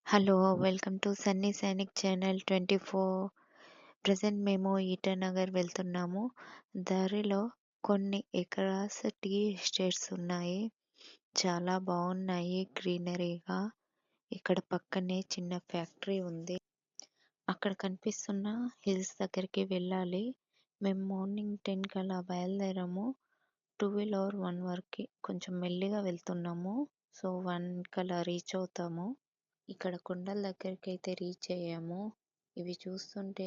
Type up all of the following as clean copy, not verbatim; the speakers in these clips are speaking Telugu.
Hello! Welcome to Sunny Sainik channel 24. Present మేము ఈటానగర్ వెళ్తున్నాము. దారిలో కొన్ని ఎకరాస్ టీ ఎస్టేట్స్ ఉన్నాయి. చాలా బాగున్నాయి గ్రీనరీగా. ఇక్కడ పక్కనే చిన్న ఫ్యాక్టరీ ఉంది. అక్కడ కనిపిస్తున్న హిల్స్ దగ్గరికి వెళ్ళాలి. మేము మార్నింగ్ 10 కలా బయలుదేరాము. 12 or 1 వరకు కొంచెం మెల్లిగా వెళ్తున్నాము. సో 1 కలా రీచ్ అవుతాము. ఇక్కడ కొండల దగ్గరికైతే రీచ్ అయ్యాము. ఇవి చూస్తుంటే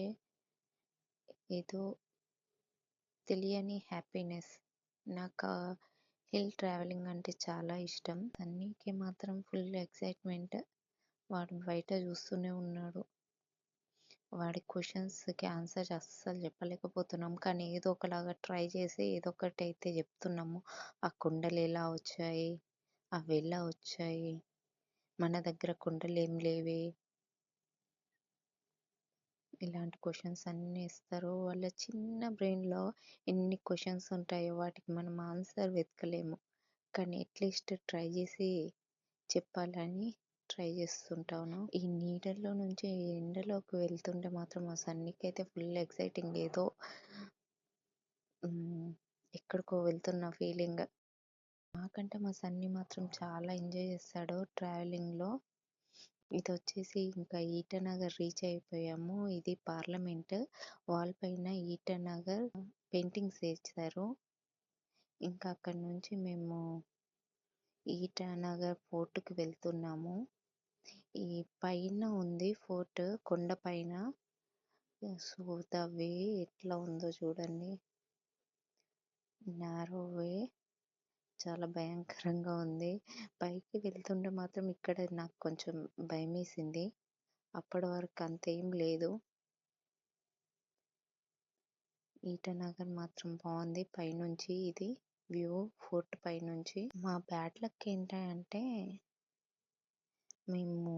ఏదో తెలియని హ్యాపీనెస్. నాకు హిల్ ట్రావెలింగ్ అంటే చాలా ఇష్టం. సన్నీకి మాత్రం ఫుల్ ఎక్సైట్మెంట్. వాడు బయట చూస్తూనే ఉన్నాడు. వాడి క్వశ్చన్స్కి ఆన్సర్ అస్సలు చెప్పలేకపోతున్నాం. కానీ ఏదో ఒకలాగా ట్రై చేసి ఏదో ఒకటి అయితే చెప్తున్నాము. ఆ కొండలు ఎలా వచ్చాయి, అవి ఎలా వచ్చాయి, మన దగ్గర కొండలు ఏం లేవే, ఇలాంటి క్వశ్చన్స్ అన్నీ ఇస్తారు. వాళ్ళ చిన్న బ్రెయిన్‌లో ఎన్ని క్వశ్చన్స్ ఉంటాయో వాటికి మనం ఆన్సర్ వెతకలేము. కానీ అట్‌లీస్ట్ ట్రై చేసి చెప్పాలని ట్రై చేస్తుంటాను. ఈ నీడల్లో నుంచి ఎండలోకి వెళ్తుంటే మాత్రం మా సన్నికైతే ఫుల్ ఎక్సైటింగ్. ఏదో ఎక్కడికో వెళ్తున్న ఫీలింగ్. నాకంటే మా సన్ని మాత్రం చాలా ఎంజాయ్ చేస్తాడు ట్రావెలింగ్‌లో. ఇదొచ్చేసి ఇంకా ఈటానగర్ రీచ్ అయిపోయాము. ఇది పార్లమెంట్. వాల్ పైన ఈటానగర్ పెయింటింగ్స్ వేశారు. ఇంకా అక్కడి నుంచి మేము ఈటానగర్ ఫోర్ట్‌కి వెళ్తున్నాము. ఈ పైన ఉంది ఫోర్ట్, కొండ పైన. సో ద వే ఎట్లా ఉందో చూడండి. నారో వే, చాలా భయంకరంగా ఉంది. పైకి వెళ్తుంటే మాత్రం ఇక్కడ నాకు కొంచెం భయమేసింది. అప్పటి వరకు అంతేం లేదు. ఈటానగర్ మాత్రం బాగుంది. పైనుంచి ఇది వ్యూ ఫోర్ట్ పైనుంచి. మా బ్యాడ్ లక్ ఏంటంటే మేము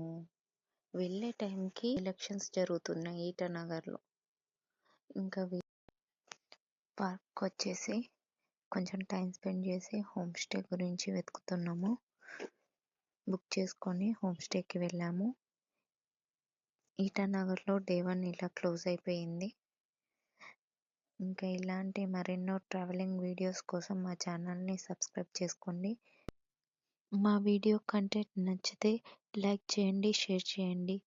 వెళ్ళే టైంకి ఎలక్షన్స్ జరుగుతున్నాయి ఈటానగర్లో. ఇంకా పార్క్ వచ్చేసి కొంచెం టైం స్పెండ్ చేసి హోమ్ స్టే గురించి వెతుకుతున్నాము. బుక్ చేసుకొని హోమ్ స్టేకి వెళ్ళాము. ఈటానగర్లో డే 1 ఇలా క్లోజ్ అయిపోయింది. ఇంకా ఇలాంటి మరెన్నో ట్రావెలింగ్ వీడియోస్ కోసం మా ఛానల్ని సబ్స్క్రైబ్ చేసుకోండి. మా వీడియో కంటెంట్ నచ్చితే లైక్ చేయండి, షేర్ చేయండి.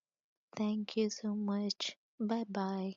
Thank you so much. Bye bye.